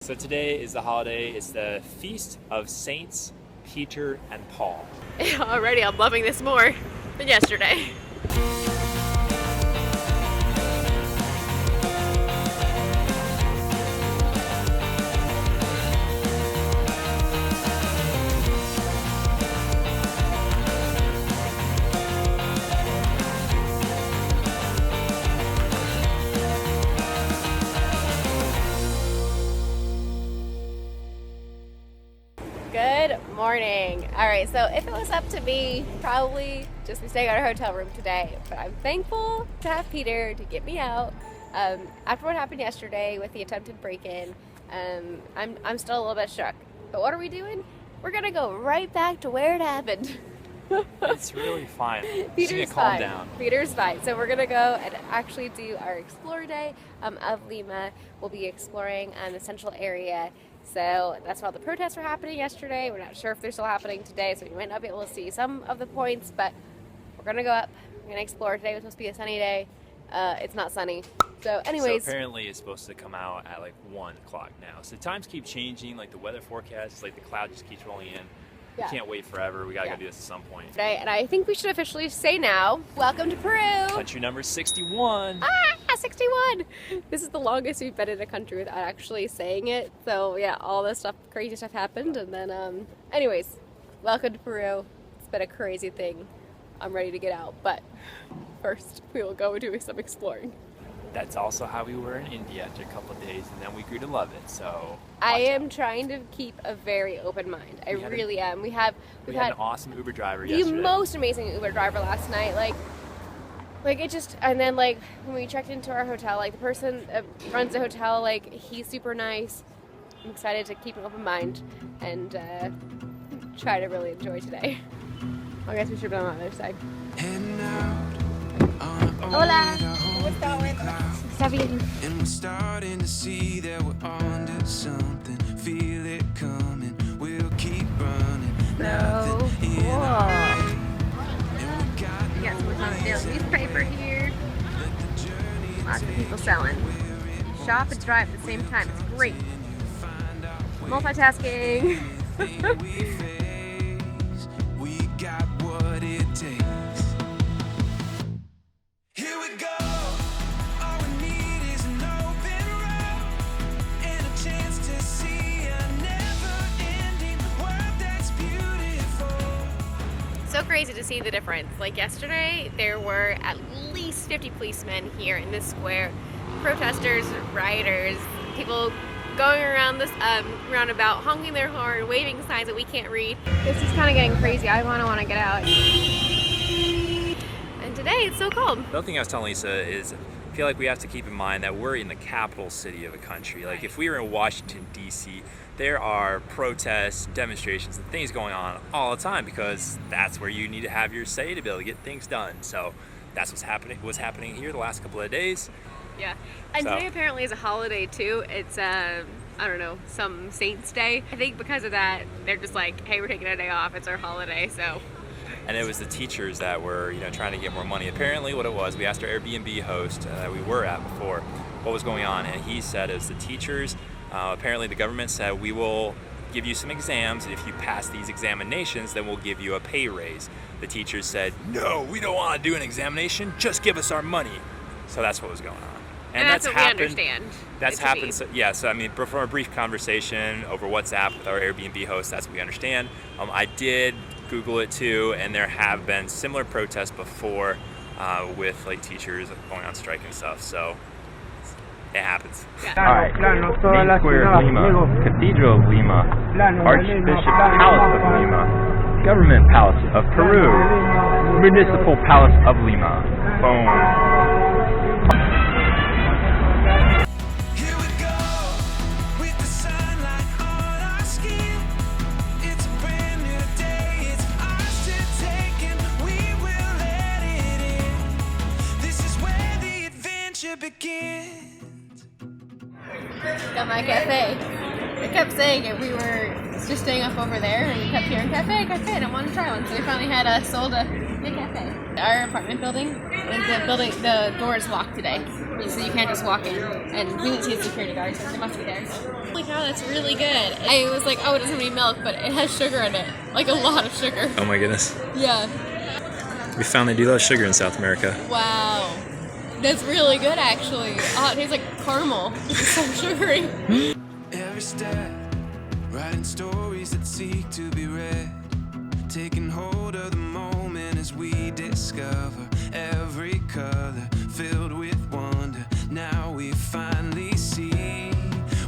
So today is the holiday. It's the Feast of Saints Peter and Paul. Already I'm loving this more than yesterday. Good morning. All right, so if it was up to me, probably just be staying at our hotel room today, but I'm thankful to have Peter to get me out. After what happened yesterday with the attempted break-in, I'm still a little bit shook. But what are we doing? We're gonna go right back to where it happened. It's really fine. Peter's calm fine. down. Peter's fine. So we're gonna go and actually do our Explore Day of Lima. We'll be exploring the central area. So that's why all the protests were happening yesterday. We're not sure if they're still happening today, so we might not be able to see some of the points, but we're gonna go up. We're gonna explore. Today was supposed to be a sunny day. It's not sunny. So anyways. So apparently it's supposed to come out at like 1 o'clock now. So times keep changing, like the weather forecast, like the cloud just keeps rolling in. We can't wait forever. We gotta go do this at some point. Right, and I think we should officially say now, welcome to Peru. Country number 61. 61. This is the longest we've been in a country without actually saying it. So yeah, all this stuff, crazy stuff happened, and then anyways, welcome to Peru. It's been a crazy thing. I'm ready to get out, but first we will go do some exploring. That's also how we were in India after a couple of days, and then we grew to love it. So I am trying to keep a very open mind. I really am. We had an awesome Uber driver the yesterday. most amazing Uber driver last night. Like it just, and then like when we checked into our hotel, like the person that runs the hotel, like he's super nice. I'm excited to keep an open mind and try to really enjoy today. I guess we should be on the other side. Hola, ¿cómo estás? Está bien. And we're starting to see that we're onto something. Feel it coming. We'll keep running. So cool. Yeah, so we found a daily newspaper here. Lots of people selling. Shop and drive at the same time. It's great. Multitasking. We got what it takes. Here we go. All we need is an open road and a chance to see a never-ending world that's beautiful. So crazy to see the difference. Like yesterday, there were at least 50 policemen here in this square. Protesters, rioters, people going around this roundabout, honking their horn, waving signs that we can't read. This is kind of getting crazy. I want to get out. And today it's so cold. The other thing I was telling Lisa is I feel like we have to keep in mind that we're in the capital city of a country. Like if we were in Washington, D.C., there are protests, demonstrations, and things going on all the time because that's where you need to have your say to be able to get things done. So that's what's happening here the last couple of days. Yeah, and today apparently is a holiday too. It's I don't know, some Saints Day. I think because of that, they're just like, hey, we're taking a day off. It's our holiday, so. And it was the teachers that were, trying to get more money. Apparently, what it was, we asked our Airbnb host that we were at before what was going on, and he said it was the teachers. Apparently, the government said we will give you some exams, and if you pass these examinations, then we'll give you a pay raise. The teachers said, no, we don't want to do an examination. Just give us our money. So that's what was going on. And that's what happened. We understand. That's happened. So, yeah, so I mean, from a brief conversation over WhatsApp with our Airbnb host, that's what we understand. I did Google it too, and there have been similar protests before with like teachers going on strike and stuff. So it happens. Yeah. Alright, Main Square of Lima, Cathedral of Lima, Archbishop Palace of Lima, Government Palace of Peru, Municipal Palace of Lima. Boom. Here we go with the sunlight on our skin. It's a brand new day. It's ours to take and we will let it in. This is where the adventure begins. Got my cafe. I kept saying it. We were just staying up over there, and we kept hearing cafe, and I wanted to try one. So we finally sold a cafe. Our apartment building, the door is locked today. So you can't just walk in. And we didn't see a security guard, so they must be there. Holy cow, that's really good. I was like, oh, it doesn't have any milk, but it has sugar in it. Like a lot of sugar. Oh my goodness. Yeah. We found they do love sugar in South America. Wow. That's really good, actually. Oh, it tastes like caramel. It's so sugary. Every step, writing stories that seek to be read, taking hold of the moment as we discover every color filled with wonder. Now we finally see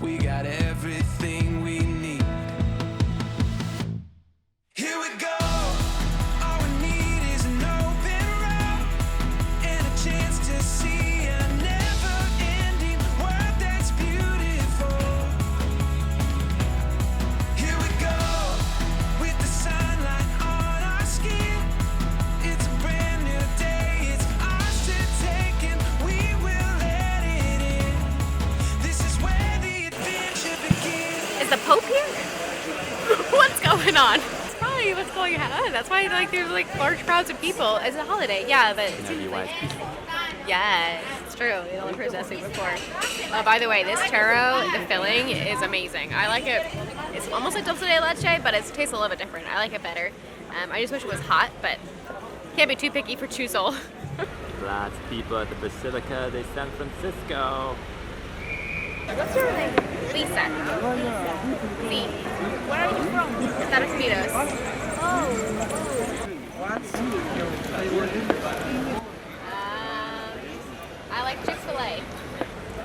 we got everything we need. Here we go. All we need is an open road and a chance to see a never-ending world that's beautiful. Here we go with the sunlight on our skin. It's a brand new day. It's ours to take and we will let it in. This is where the adventure begins. Is the Pope here? What's going on? It's probably what's going on. That's why like there's like large crowds of people. It's a holiday, yeah, but yeah, it's true. The only processing before. By the way, this taro, the filling is amazing. I like it. It's almost like dulce de leche, but it tastes a little bit different. I like it better. I just wish it was hot, but can't be too picky for chusol. Lots of people at the Basilica de San Francisco. What's your name? Lisa. Me. Where are you from? Estados Unidos. I like Chick-fil-A.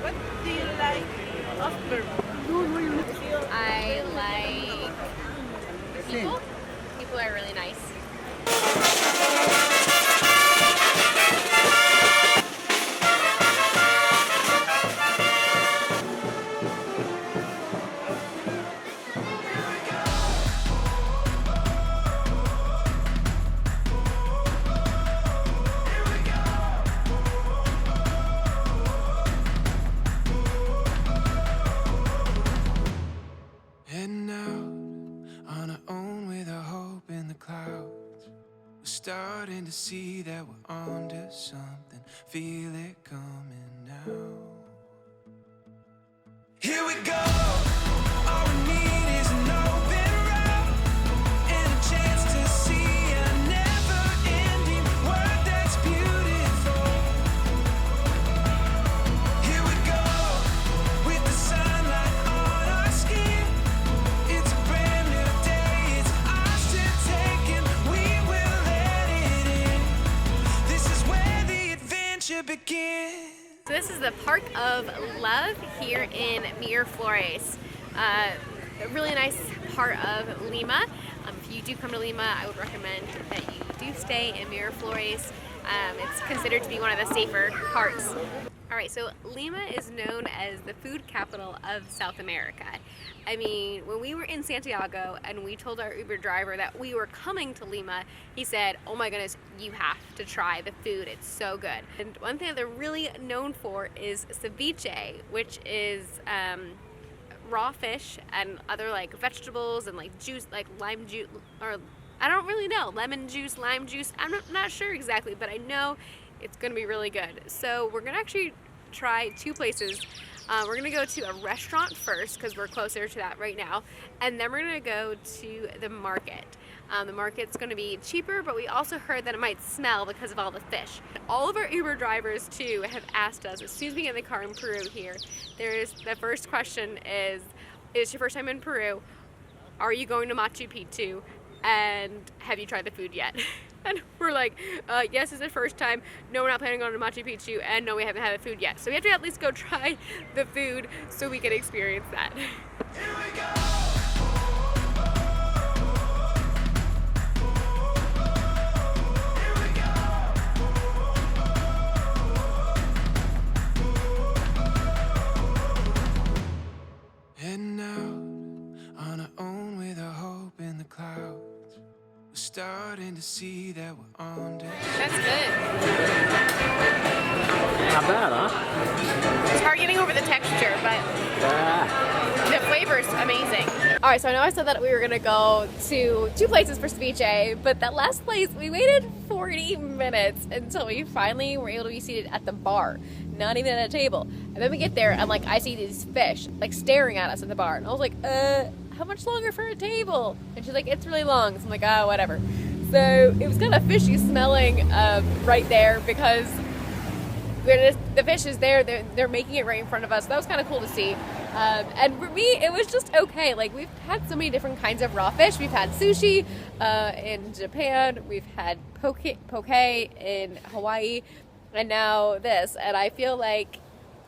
What do you like after? I like the people. People are really nice. Heading out on our own with our hope in the clouds. We're starting to see that we're onto something. Feel it coming now. Here we go. All we need is an open road and a chance to see a never-ending world that's beautiful. Here we go with the sunlight on our skin. It's a brand new day. It's ours to take and we will let it in. This is where the adventure begins. So this is the Park of Love here in Miraflores. A really nice part of Lima. If you do come to Lima, I would recommend that you do stay in Miraflores. It's considered to be one of the safer parts. All right, so Lima is known as the food capital of South America. I mean, when we were in Santiago and we told our Uber driver that we were coming to Lima, he said, oh my goodness, you have to try the food. It's so good. And one thing that they're really known for is ceviche, which is raw fish and other like vegetables and like juice, like lime juice, or I don't really know, lemon juice, lime juice. I'm not sure exactly, but I know it's gonna be really good. So we're gonna actually try two places. We're gonna go to a restaurant first because we're closer to that right now, and then we're gonna go to the market. The market's gonna be cheaper, but we also heard that it might smell because of all the fish. All of our Uber drivers too have asked us, as soon as we get in the car in Peru here, the first question is your first time in Peru? Are you going to Machu Picchu? And have you tried the food yet? And we're like, yes, it's the first time. No, we're not planning on Machu Picchu, and no, we haven't had the food yet. So we have to at least go try the food so we can experience that. Here we go. Heading out on our own with our hope in the clouds. We're starting to see that we're on to. That's good. Not bad, huh? It's hard getting over the texture, but the flavor's amazing. All right, so I know I said that we were gonna go to 2 places for ceviche, but that last place, we waited 40 minutes until we finally were able to be seated at the bar, not even at a table. And then we get there, and like I see these fish like staring at us at the bar, and I was like, how much longer for a table? And she's like, it's really long. So I'm like, oh, whatever. So it was kind of fishy smelling right there because the fish is there. They're making it right in front of us. So that was kind of cool to see. And for me, it was just okay. Like, we've had so many different kinds of raw fish. We've had sushi in Japan. We've had poke in Hawaii. And now this. And I feel like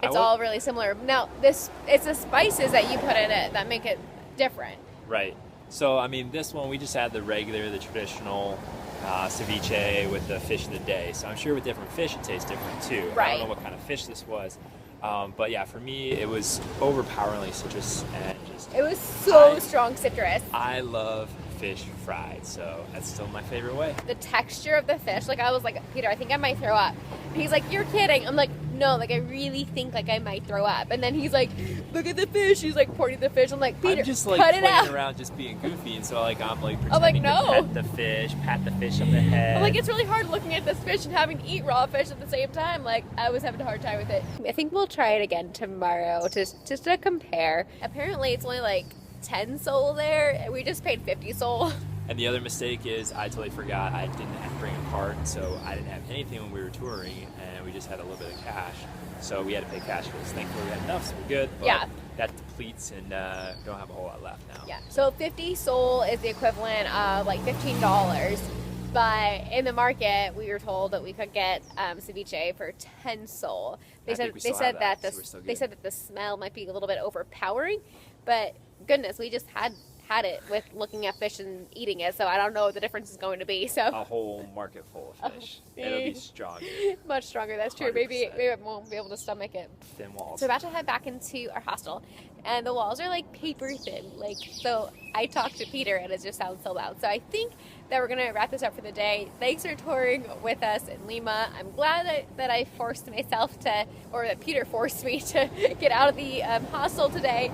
it's all really similar. Now, it's the spices that you put in it that make it different. Right. So, I mean, this one, we just had the traditional ceviche with the fish of the day. So I'm sure with different fish, it tastes different too. Right. I don't know what kind of fish this was. But yeah, for me, it was overpoweringly citrus and just... It was so strong citrus. I love fish fried, so that's still my favorite way. The texture of the fish, like I was like, Peter, I think I might throw up. And he's like, you're kidding. I'm like, no, like I really think like I might throw up. And then he's like, look at the fish. He's like pointing at the fish. I'm like, Peter, I'm just like cut it out. playing around, just being goofy, and so like I'm like I'm like, pretending no. to pat the fish on the head. I'm like, it's really hard looking at this fish and having to eat raw fish at the same time. Like, I was having a hard time with it. I think we'll try it again tomorrow just to compare. Apparently, it's only like 10 sol there, and we just paid 50 sol. And the other mistake is I totally forgot I didn't have to bring a card, so I didn't have anything when we were touring, and we just had a little bit of cash. So we had to pay cash for this. Thankfully, we had enough, so we're good. But yeah. That depletes, and don't have a whole lot left now. Yeah. So 50 sol is the equivalent of like $15. But in the market, we were told that we could get ceviche for 10 sol. They said that the smell might be a little bit overpowering, but goodness, we just had it with looking at fish and eating it, so I don't know what the difference is going to be. So a whole market full of fish. It'll be stronger. Much stronger, that's true. 100%. Maybe I won't be able to stomach it. Thin walls. So we're about to head back into our hostel, and the walls are like paper thin. Like, so I talked to Peter, and it just sounds so loud. So I think that we're gonna wrap this up for the day. Thanks for touring with us in Lima. I'm glad that I forced myself to, or that Peter forced me to get out of the hostel today,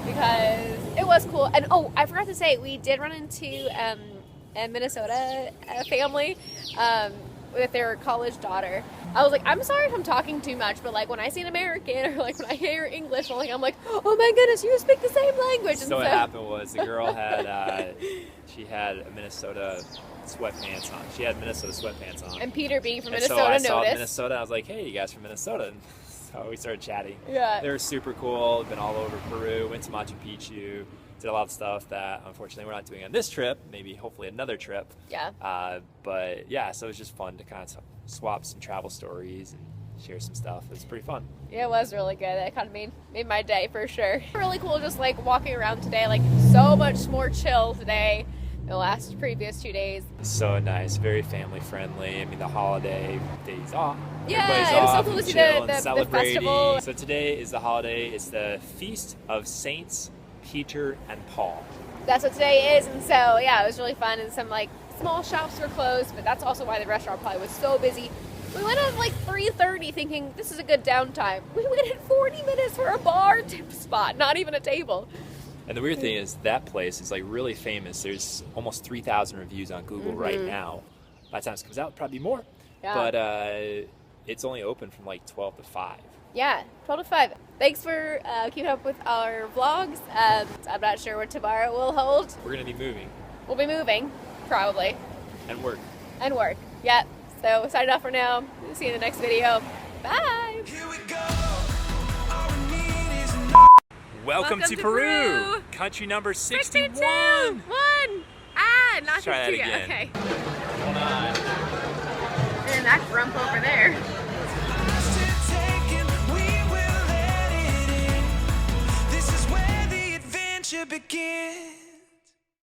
because it was cool. And oh, I forgot to say, we did run into a Minnesota family with their college daughter. I was like, I'm sorry if I'm talking too much, but like when I see an American or like when I hear English, I'm like, oh my goodness, you speak the same language. So what happened was the girl had she had Minnesota sweatpants on. She had Minnesota sweatpants on. And Peter, being from and Minnesota, so I noticed. saw Minnesota. I was like, hey, you guys from Minnesota? And so we started chatting. Yeah. They were super cool. Been all over Peru. Went to Machu Picchu. Did a lot of stuff that unfortunately we're not doing on this trip. Maybe hopefully another trip. Yeah. But yeah, so it was just fun to kind of swap some travel stories and share some stuff. It was pretty fun. Yeah, it was really good. It kind of made my day for sure. Really cool just like walking around today, like so much more chill today than the last previous 2 days. So nice, very family friendly. I mean, the holiday days off. Yeah, Everybody's it was so off cool to and see chill the and celebrating. festival. So today is the holiday. It's the Feast of Saints Peter and Paul. That's what today is, and so yeah, it was really fun, and some like small shops were closed, but that's also why the restaurant probably was so busy. We went at like 3:30 thinking this is a good downtime. We waited 40 minutes for a bar spot, not even a table. And the weird thing is that place is like really famous. There's almost 3,000 reviews on Google right now. By the time this comes out, probably more. Yeah. But it's only open from like 12 to 5. Yeah, 12 to 5. Thanks for keeping up with our vlogs. I'm not sure what tomorrow will hold. We're going to be moving. We'll be moving, probably. And work. And work. Yep. So signing off for now. See you in the next video. Bye. Here we go. All we need is Welcome to Peru. Country number 61. 62. 1. Ah, not 52. Try that again. Okay. Hold on. And that grump over there. we will let it in. This is where the adventure begins.